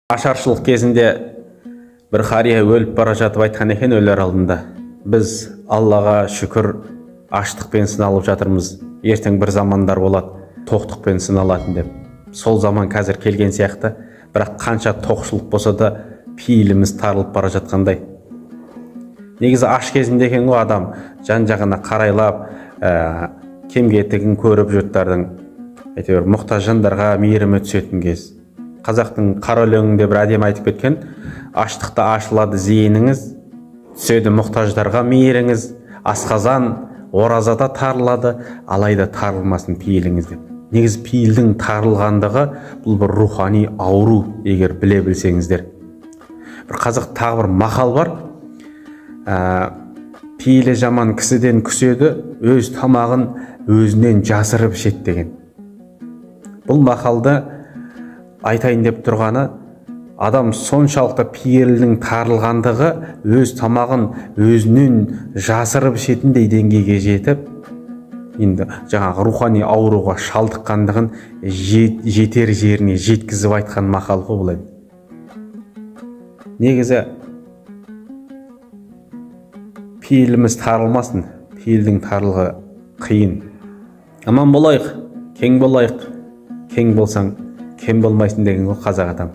Ашаршылық кезінде бір қария өліп бара жатып айтқан екен өлер алдында: біз Аллаға шүкір аштықпен сыналып жатырмыз, ертең бір замандар болады тоқтықпен сыналатын деп. Сол заман қазір келген сияқты, бірақ қанша тоқшылық болса да пейіліміз тарылып бара жатқандай. Негізі аш кезінде екен ғой адам жан жағына қарайлап, кем-кетігін көріп жұрттардың, әйтеуір мұқтаж жандарға мейірімі түсетін кез. Қазақтың қара өлеңінде бір әдемі айтып кеткен: аштықта ашылады зейініңіз, түседі мұқтаждарға мейіріңіз, асқазан оразада тарылады, алайда тарылмасын пейіліңіз деп. Негізі пейілдің тарылғандығы бұл бір рухани ауру, егер біле білсеңіздер. Бір қазақ тағы бір мақал бар: пейілі жаман кісіден күседі, өз тамағын өзінен жасырып ішеді деген. Бұл мақалды айтайын деп тұрғаны, адам соншалықты пейілінің тарылғандығы өз тамағын өзінен жасырып ішетіндей деңгейге жетіп, енді жаңағы рухани ауруға шалдыққандығын жетер жеріне жеткізіп айтқан мақал ғой бұл. Негізі пейіліміз тарылмасын, пейілдің тарылғы қиын. Аман болайық, кең болайық, кең болсаң кем болмайсың деген ғой қазақ атам.